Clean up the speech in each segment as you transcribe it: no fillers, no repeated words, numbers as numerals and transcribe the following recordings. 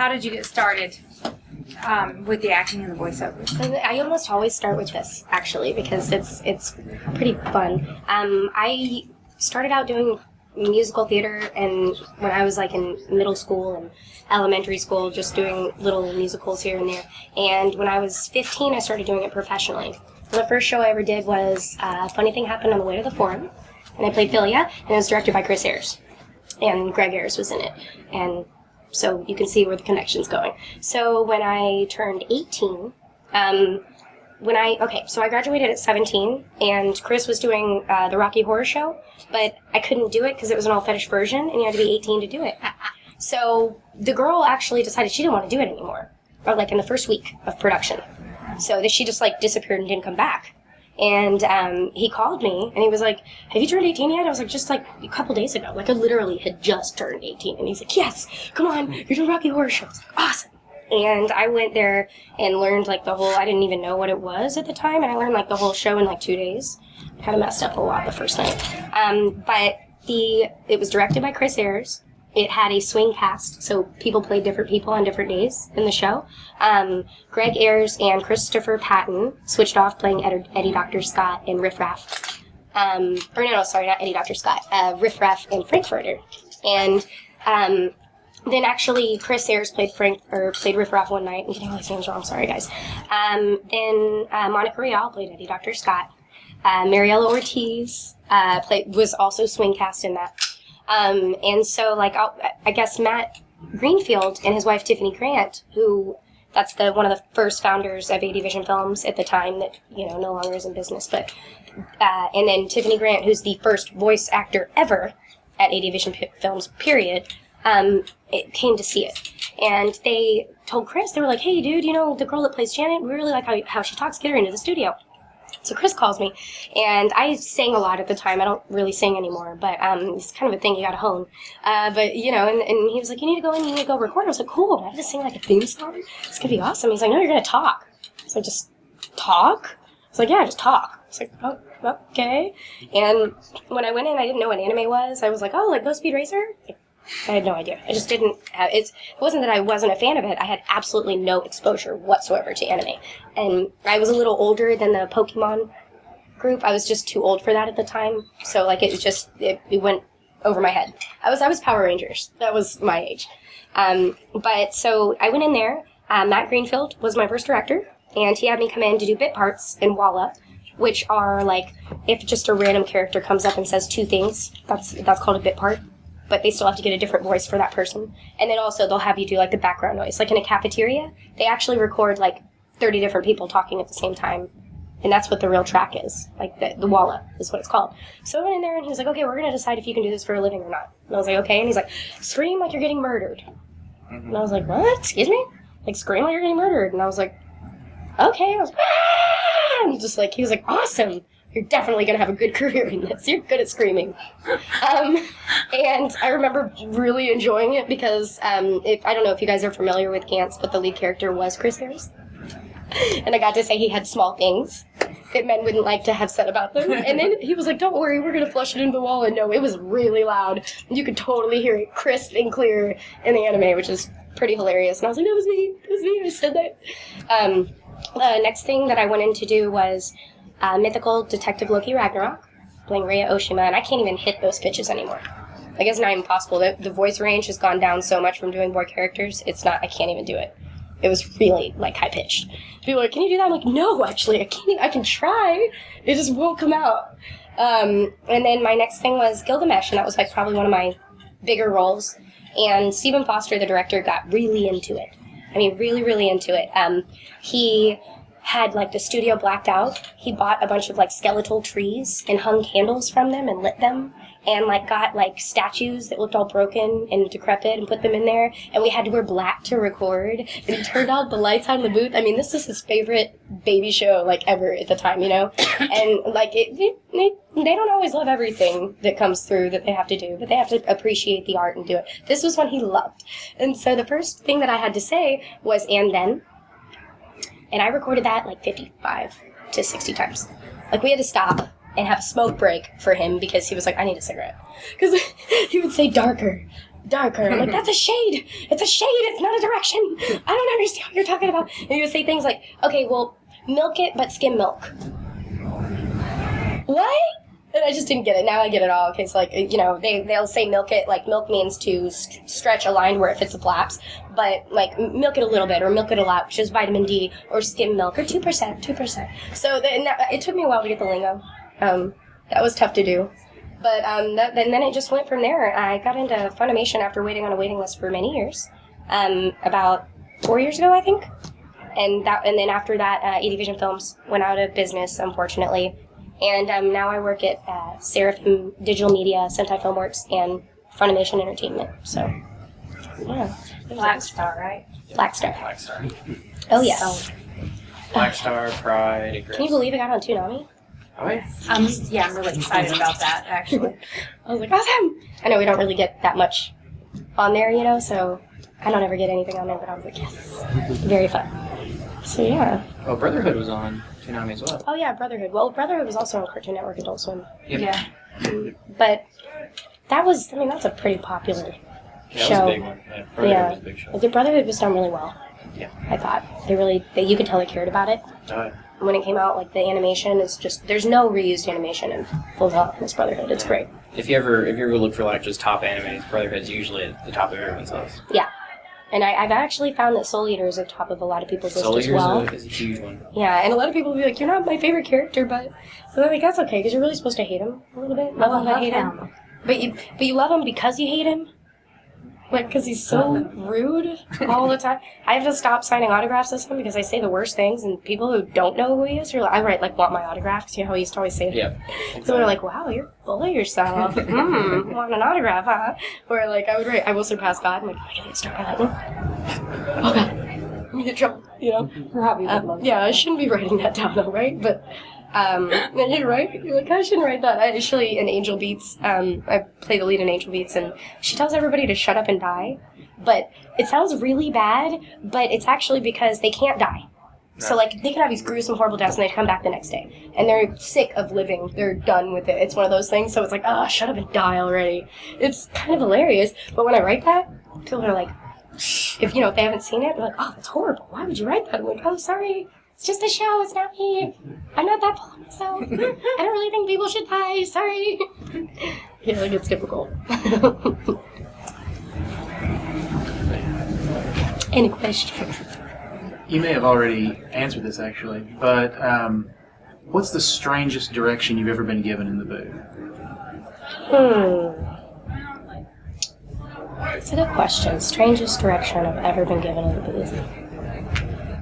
How did you get started with the acting and the voiceovers? So I almost always start with this, actually, because it's pretty fun. I started out doing musical theater, and when I was like in middle school and elementary school, just doing little musicals here and there. And when I was 15, I started doing it professionally. And the first show I ever did was Funny Thing Happened on the Way to the Forum, and I played Philia, and it was directed by Chris Ayres, and Greg Ayres was in it. And so you can see where the connection's going. So when I turned 18, so I graduated at 17, and Chris was doing the Rocky Horror Show, but I couldn't do it because it was an all-fetish version, and you had to be 18 to do it. So the girl actually decided she didn't want to do it anymore, or like in the first week of production. So she just like disappeared and didn't come back. And he called me, and he was like, have you turned 18 yet? I was like, just like a couple days ago. Like I literally had just turned 18. And he's like, yes, come on, you're doing Rocky Horror Show. I was like, awesome. And I went there and learned like I didn't even know what it was at the time, and I learned like the whole show in like 2 days. I kind of messed up a lot the first night. But it was directed by Chris Ayres. It had a swing cast, so people played different people on different days in the show. Greg Ayres and Christopher Patton switched off playing Eddie Dr. Scott and Riff Raff. Sorry, not Eddie Dr. Scott. Riff Raff and Frankfurter. And then actually Chris Ayres played Riff Raff one night. I'm getting all these names wrong, sorry guys. Then Monica Rial played Eddie Dr. Scott. Mariella Ortiz was also swing cast in that. And so, like, I guess Matt Greenfield and his wife Tiffany Grant, that's one of the first founders of AD Vision Films at the time that, no longer is in business, but, and then Tiffany Grant, who's the first voice actor ever at AD Vision Films, period, it came to see it. And they told Chris, they were like, hey, dude, the girl that plays Janet, we really like how she talks, get her into the studio. So Chris calls me, and I sang a lot at the time. I don't really sing anymore, but it's kind of a thing you gotta hone. And he was like, you need to go record. I was like, cool, I have to sing like a theme song? It's gonna be awesome. He's like, no, you're gonna talk. So just talk? I was like, yeah, just talk. I was like, oh, okay. And when I went in, I didn't know what anime was. I was like, oh, like Ghost Speed Racer? I had no idea. I just didn't have it. Wasn't that I wasn't a fan of it. I had absolutely no exposure whatsoever to anime. And I was a little older than the Pokemon group. I was just too old for that at the time. So like it went over my head. I was Power Rangers. That was my age. But so I went in there. Matt Greenfield was my first director, and he had me come in to do bit parts in Walla, which are like if just a random character comes up and says two things, that's called a bit part. But they still have to get a different voice for that person. And then also they'll have you do like the background noise. Like in a cafeteria, they actually record like 30 different people talking at the same time. And that's what the real track is. Like the Walla is what it's called. So I went in there and he was like, okay, we're going to decide if you can do this for a living or not. And I was like, okay. And he's like, scream like you're getting murdered. Mm-hmm. And I was like, what? Excuse me? Like scream like you're getting murdered. And I was like, okay. I was like, ah! And just like, he was like, awesome. You're definitely going to have a good career in this. You're good at screaming. And I remember really enjoying it because I don't know if you guys are familiar with Gantz, but the lead character was Chris Ayres. And I got to say he had small things that men wouldn't like to have said about them. And then he was like, don't worry, we're going to flush it into the wall. And no, it was really loud. You could totally hear it crisp and clear in the anime, which is pretty hilarious. And I was like, that was me. I said that. The next thing that I went in to do was mythical Detective Loki Ragnarok, playing Rhea Oshima, and I can't even hit those pitches anymore. I guess it's not even possible. The voice range has gone down so much from doing boy characters, I can't even do it. It was really, like, high-pitched. People are like, can you do that? I'm like, no, actually, I can try. It just won't come out. And then my next thing was Gilgamesh, and that was, like, probably one of my bigger roles. And Stephen Foster, the director, got really into it. I mean, really, really into it. He had, like, the studio blacked out. He bought a bunch of, like, skeletal trees and hung candles from them and lit them and, like, got, like, statues that looked all broken and decrepit and put them in there. And we had to wear black to record. And he turned out the lights on the booth. I mean, this is his favorite baby show, like, ever at the time, And, like, they don't always love everything that comes through that they have to do, but they have to appreciate the art and do it. This was one he loved. And so the first thing that I had to say was, and then. And I recorded that like 55 to 60 times. Like, we had to stop and have a smoke break for him because he was like, I need a cigarette. Because he would say darker, darker. I'm like, that's a shade. It's a shade. It's not a direction. I don't understand what you're talking about. And he would say things like, okay, well, milk it, but skim milk. What? And I just didn't get it. Now I get it all. Okay, so like, you know, they'll say milk it, like milk means to stretch a line where it fits the flaps, but like milk it a little bit or milk it a lot, which is vitamin D, or skim milk, or 2%. So it took me a while to get the lingo. That was tough to do. But then it just went from there. I got into Funimation after waiting on a waiting list for many years, about 4 years ago, I think. And then after that, 80 Vision Films went out of business, unfortunately. And now I work at Seraphim Digital Media, Sentai Filmworks, and Funimation Entertainment. So, yeah. Black Star, right? Black Star. Black Star. Oh, yes. Black Star, Pride, Icarus. Can you believe it got on Toonami? Oh, yeah. I'm really excited about that, actually. I was like, awesome! I know we don't really get that much on there, you know, so I don't ever get anything on there, but I was like, yes. Very fun. So, yeah. Oh, Brotherhood was on Toonami as well. Oh, yeah, Brotherhood. Well, Brotherhood was also on Cartoon Network Adult Swim. Yep. Yeah. But that's a pretty popular Yeah, show. that was a big one. Yeah, Brotherhood was a big show. The Brotherhood was done really well. Yeah. I thought. You could tell they cared about it. Oh, yeah. When it came out, like, the animation is just, there's no reused animation in Full Alchemist Brotherhood. It's great. If you ever look for like just top animes, Brotherhood's usually at the top of everyone's list. Yeah. And I've actually found that Soul Eater is at the top of a lot of people's list Soul as Eater well. is a huge one. Yeah, and a lot of people will be like, you're not my favorite character, but... So I'm like, that's okay, because you're really supposed to hate him a little bit. Love him, but hate him. But you love him because you hate him? Like, because he's so rude all the time. I have to stop signing autographs with him because I say the worst things, and people who don't know who he is are like, I write, like, want my autographs. You know how he used to always say it? Yeah. Exactly. So they're like, wow, you're full of yourself. Want an autograph, huh? Or, like, I would write, I will surpass God. I'm like, I can start my lightning. Oh, God. I'm in trouble, you know? Yeah, I shouldn't be writing that down, though, right? But, you're right. You're like, I shouldn't write that. I actually, in Angel Beats, I play the lead in Angel Beats, and she tells everybody to shut up and die. But it sounds really bad, but it's actually because they can't die. No. So, like, they can have these gruesome, horrible deaths, and they come back the next day. And they're sick of living. They're done with it. It's one of those things, so it's like, shut up and die already. It's kind of hilarious. But when I write that, people are like, if they haven't seen it, they're like, oh, that's horrible. Why would you write that? I'm like, oh, sorry. It's just a show. It's not me. I'm not that full of myself. I don't really think people should die. Sorry. Yeah, like, it's difficult. Any question? You may have already answered this, actually, but what's the strangest direction you've ever been given in the booth? That's a good question. Strangest direction I've ever been given in the booth.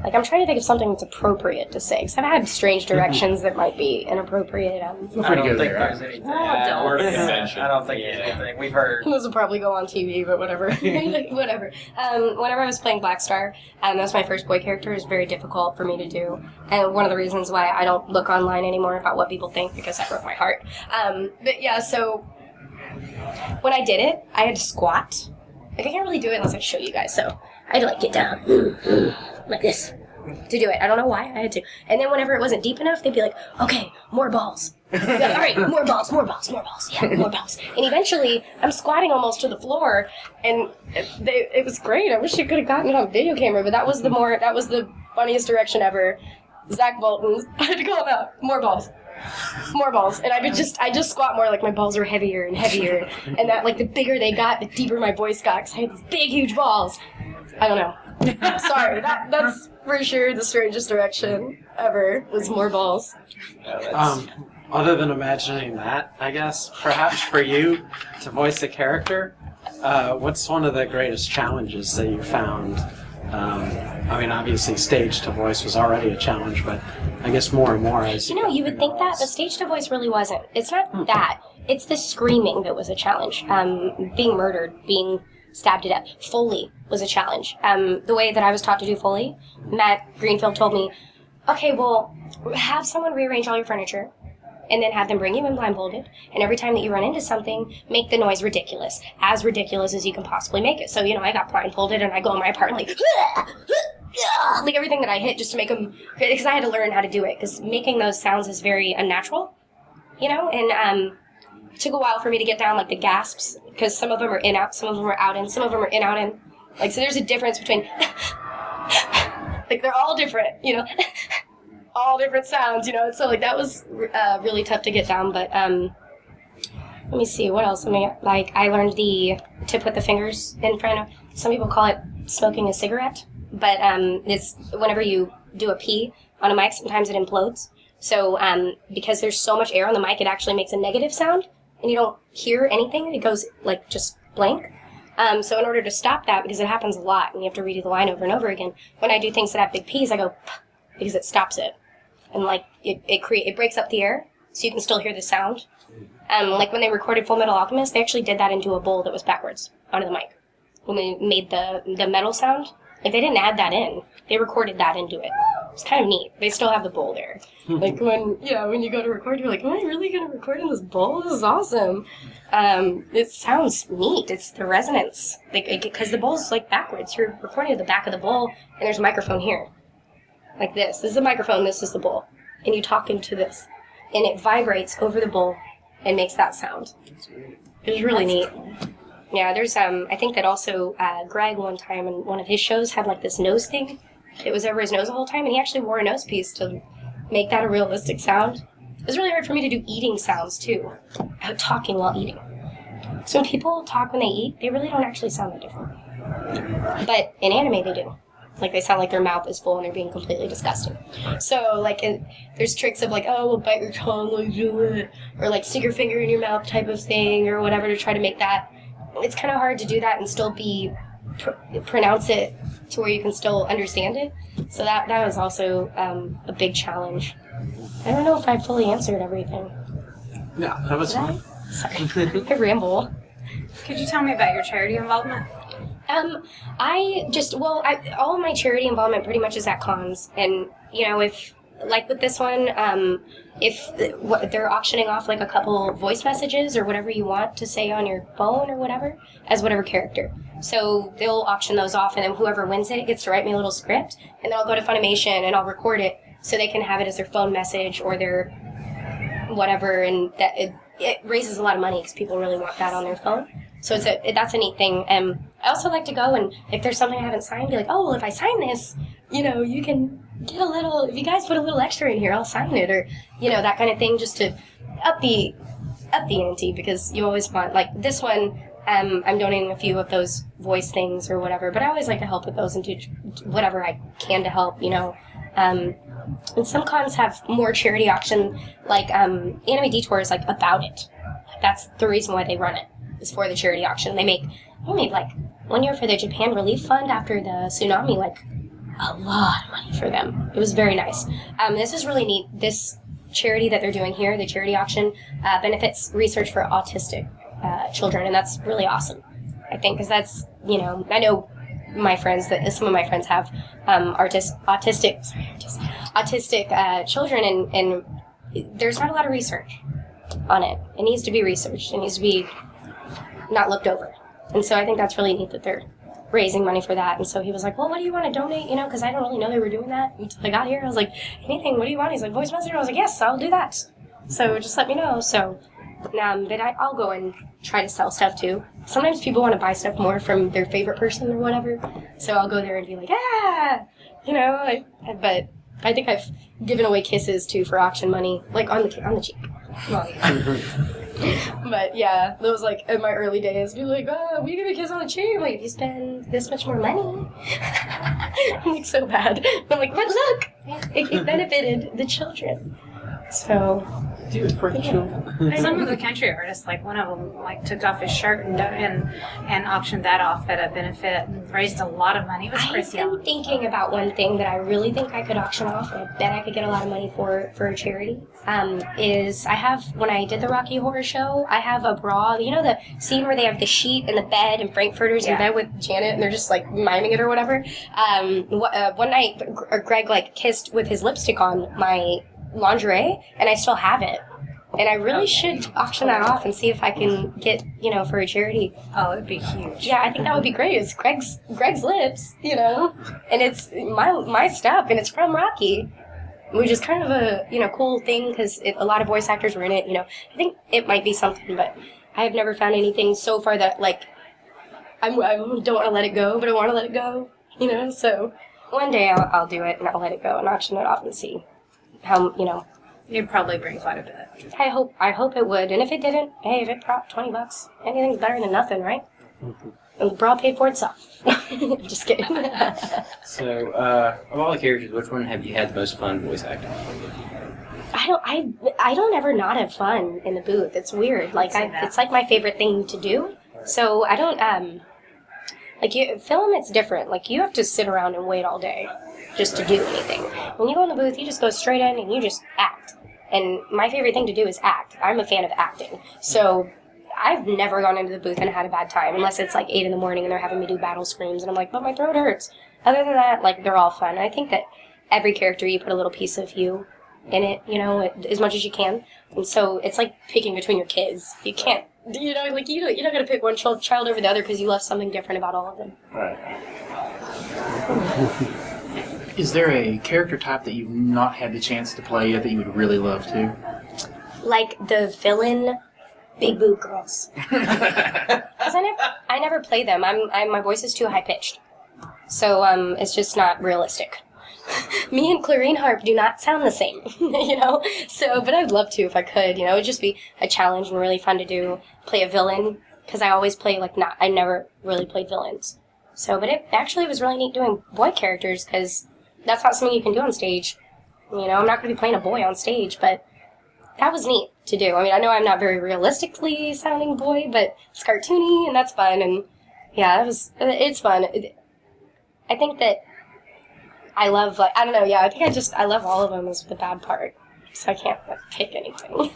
Like, I'm trying to think of something that's appropriate to say, because I've had strange directions that might be inappropriate. I don't think there's anything. Word convention. I don't think there's anything. We've heard. This will probably go on TV, but whatever. Whatever. Whenever I was playing Black Star, that was my first boy character. It was very difficult for me to do. And one of the reasons why I don't look online anymore about what people think, because that broke my heart. But yeah, so when I did it, I had to squat. Like, I can't really do it unless I show you guys, so I had to, like, get down like this to do it. I don't know why I had to. And then whenever it wasn't deep enough, they'd be like, okay, more balls. Yeah, all right, more balls. Yeah, more balls. And eventually, I'm squatting almost to the floor, and it was great. I wish I could have gotten it on video camera, but that was the funniest direction ever. Zach Bolton, I had to call him out. More balls. And I just squat more, like my balls were heavier and heavier, and that, like, the bigger they got, the deeper my voice got, because I had these big, huge balls. I don't know. Sorry, that's for sure the strangest direction ever, was more balls. Other than imagining that, I guess, perhaps for you to voice a character, what's one of the greatest challenges that you found? I mean, obviously, stage to voice was already a challenge, but I guess more and more as you would think that the stage to voice really wasn't. It's not that. It's the screaming that was a challenge. Being murdered, being stabbed to death. Foley was a challenge. The way that I was taught to do Foley, Matt Greenfield told me, okay, well, have someone rearrange all your furniture, and then have them bring you in blindfolded, and every time that you run into something, make the noise ridiculous as you can possibly make it. So, I got blindfolded, and I go in my apartment like everything that I hit just to make them, because I had to learn how to do it, because making those sounds is very unnatural, and It took a while for me to get down like the gasps, because some of them are in out, some of them are out in, some of them are in out in. Like, so there's a difference between like they're all different, you know, all different sounds, you know. So like that was really tough to get down. But let me see what else. I mean, like I learned to put the fingers in front of. Some people call it smoking a cigarette, but it's whenever you do a pee on a mic, sometimes it implodes. So because there's so much air on the mic, it actually makes a negative sound, and you don't hear anything. It goes like just blank. So in order to stop that, because it happens a lot, and you have to redo the line over and over again, when I do things that have big P's, I go, because it stops it. And like, it breaks up the air, so you can still hear the sound. Like when they recorded Full Metal Alchemist, they actually did that into a bowl that was backwards onto the mic. When they made the metal sound, like they didn't add that in. They recorded that into it. It's kind of neat. They still have the bowl there. Like when you go to record, you're like, am I really going to record in this bowl? This is awesome. It sounds neat. It's the resonance. Because the bowl's like backwards. You're recording at the back of the bowl, and there's a microphone here. Like this. This is the microphone, this is the bowl. And you talk into this. And it vibrates over the bowl and makes that sound. It was really neat. Yeah, there's, I think that also Greg one time in one of his shows had like this nose thing. It was over his nose the whole time, and he actually wore a nose piece to make that a realistic sound. It was really hard for me to do eating sounds, too. Talking while eating. So when people talk when they eat, they really don't actually sound that different. But in anime, they do. Like, they sound like their mouth is full and they're being completely disgusting. So, like, there's tricks of, like, oh, well, bite your tongue, like, do it. Or, like, stick your finger in your mouth type of thing, or whatever, to try to make that. It's kind of hard to do that and still pronounce it to where you can still understand it. So that was also a big challenge. I don't know if I fully answered everything. No, that was fine. Sorry, I ramble. Could you tell me about your charity involvement? All of my charity involvement pretty much is at cons. And, you know, if, like with this one, if they're auctioning off like a couple voice messages or whatever you want to say on your phone or whatever, as whatever character. So they'll auction those off, and then whoever wins it gets to write me a little script, and then I'll go to FUNimation and I'll record it so they can have it as their phone message or their whatever, and that it raises a lot of money because people really want that on their phone. So that's a neat thing. I also like to go, and if there's something I haven't signed, be like, oh, well, if I sign this, you know, you can get a little, if you guys put a little extra in here, I'll sign it, or, you know, that kind of thing, just to up the ante, because you always want, like this one, I'm donating a few of those voice things or whatever, but I always like to help with those and do whatever I can to help, you know. And some cons have more charity auction, like Anime Detour is like about it. That's the reason why they run it, is for the charity auction. They made like 1 year for the Japan Relief Fund after the tsunami, like a lot of money for them. It was very nice. This is really neat. This charity that they're doing here, the charity auction, benefits research for autistic children, and that's really awesome, I think, because that's, you know, I know my friends, that some of my friends have autistic children, and there's not a lot of research on it. It needs to be researched. It needs to be not looked over. And so I think that's really neat that they're raising money for that. And so he was like, well, what do you want to donate? You know, because I don't really know they were doing that until I got here. I was like, anything, what do you want? He's like, voice message. I was like, yes, I'll do that. So just let me know. So, but I'll go and try to sell stuff too. Sometimes people want to buy stuff more from their favorite person or whatever. So I'll go there and be like, you know, but I think I've given away kisses too for auction money, like on the cheek. Well, but yeah, that was like in my early days. People like, oh, we give a kiss on the cheek. I'm like, if you spend this much more money, I'm like so bad. I'm like, but look, it benefited the children. So, do it for children. Some of the country artists, like one of them, like took off his shirt and auctioned that off at a benefit and raised a lot of money. It was crazy. I've been thinking about one thing that I really think I could auction off, and I bet I could get a lot of money for a charity. Is I have, when I did the Rocky Horror Show, I have a bra. You know the scene where they have the sheet and the bed and Frankfurters in bed with Janet, and they're just like miming it or whatever. One night, Greg like kissed with his lipstick on my lingerie, and I still have it. And I really should auction that off and see if I can get, you know, for a charity. Oh, it'd be huge. Yeah, I think that would be great. It's Greg's lips, you know, and it's my stuff, and it's from Rocky. which is kind of a cool thing because a lot of voice actors were in it. I think it might be something, but I have never found anything so far that like I don't want to let it go, but I want to let it go. So one day I'll do it and I'll let it go and auction it off and see how You'd probably bring quite a bit. I hope it would, and if it didn't, hey, if it brought $20, anything's better than nothing, right? And the bra paid for itself. Just kidding. So, of all the characters, which one have you had the most fun voice acting? I don't ever not have fun in the booth. It's weird. Like it's like my favorite thing to do. So I don't film. It's different. Like you have to sit around and wait all day just to do anything. When you go in the booth, you just go straight in and you just act. And my favorite thing to do is act. I'm a fan of acting. So I've never gone into the booth and had a bad time, unless it's like 8 in the morning and they're having me do battle screams and I'm like, but my throat hurts. Other than that, like they're all fun. I think that every character you put a little piece of you in it, as much as you can. And so it's like picking between your kids. You can't, you're not going to pick one child over the other because you love something different about all of them. Right. Is there a character type that you've not had the chance to play yet that you would really love to? Like the villain big boob girls. Because I never play them. My voice is too high pitched. So it's just not realistic. Me and Clarine Harp do not sound the same, So, but I'd love to if I could, It would just be a challenge and really fun to do. Play a villain, because I always play I never really played villains. So, but it actually was really neat doing boy characters, because that's not something you can do on stage. I'm not going to be playing a boy on stage, but that was neat to do. I mean, I know I'm not very realistically sounding boy, but it's cartoony and that's fun. And yeah, it's fun. I think that I love, I don't know, yeah, I think I love all of them is the bad part. So I can't pick anything.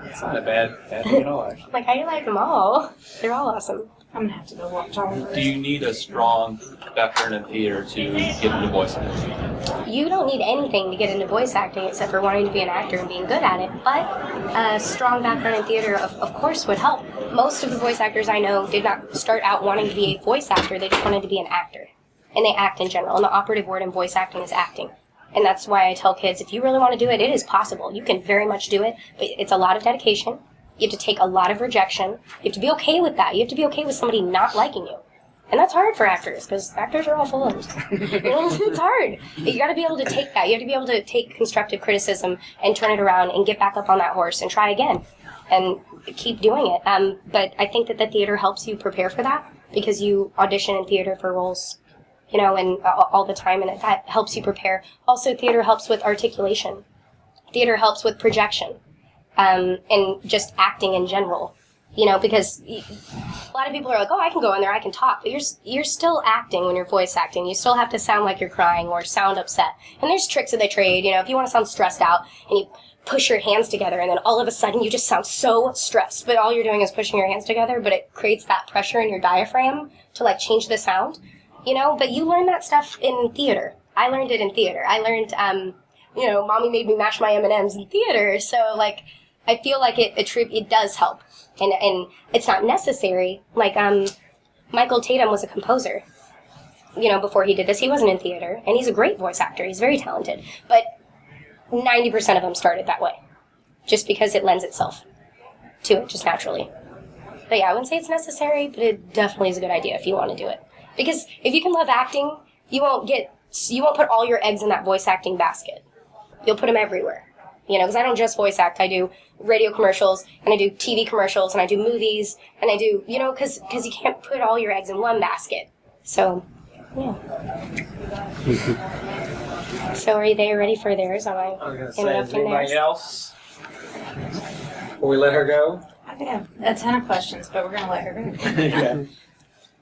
It's not a bad thing at all, actually. I like them all. They're all awesome. I'm gonna have to go watch all of those. Do you need a strong background in theater to get into voice acting? You don't need anything to get into voice acting except for wanting to be an actor and being good at it, but a strong background in theater, of course, would help. Most of the voice actors I know did not start out wanting to be a voice actor, they just wanted to be an actor. And they act in general, and the operative word in voice acting is acting. And that's why I tell kids, if you really want to do it, it is possible. You can very much do it, but it's a lot of dedication. You have to take a lot of rejection. You have to be okay with that. You have to be okay with somebody not liking you. And that's hard for actors, because actors are all fools. It's hard. You got to be able to take that. You have to be able to take constructive criticism and turn it around and get back up on that horse and try again and keep doing it. But I think that the theater helps you prepare for that, because you audition in theater for roles, and all the time, and that helps you prepare. Also, theater helps with articulation. Theater helps with projection, and just acting in general. Because a lot of people are like, oh, I can go in there, I can talk, but you're still acting when you're voice acting. You still have to sound like you're crying or sound upset. And there's tricks of the trade, if you want to sound stressed out and you push your hands together and then all of a sudden you just sound so stressed, but all you're doing is pushing your hands together, but it creates that pressure in your diaphragm to change the sound, but you learn that stuff in theater. I learned it in theater. I learned, Mommy made me mash my M&Ms in theater, so I feel like it does help. And it's not necessary. Michael Tatum was a composer, before he did this. He wasn't in theater, and he's a great voice actor. He's very talented. But 90% of them started that way, just because it lends itself to it, just naturally. But yeah, I wouldn't say it's necessary, but it definitely is a good idea if you want to do it. Because if you can love acting, you won't put all your eggs in that voice acting basket. You'll put them everywhere. Because I don't just voice act. I do radio commercials, and I do TV commercials, and I do movies, and I do, because you can't put all your eggs in one basket. So, yeah. So are they ready for theirs? Am I was going to say, is interrupting anybody theirs? else? Before we let her go? I think I have a ton of questions, but we're gonna let her go. Okay.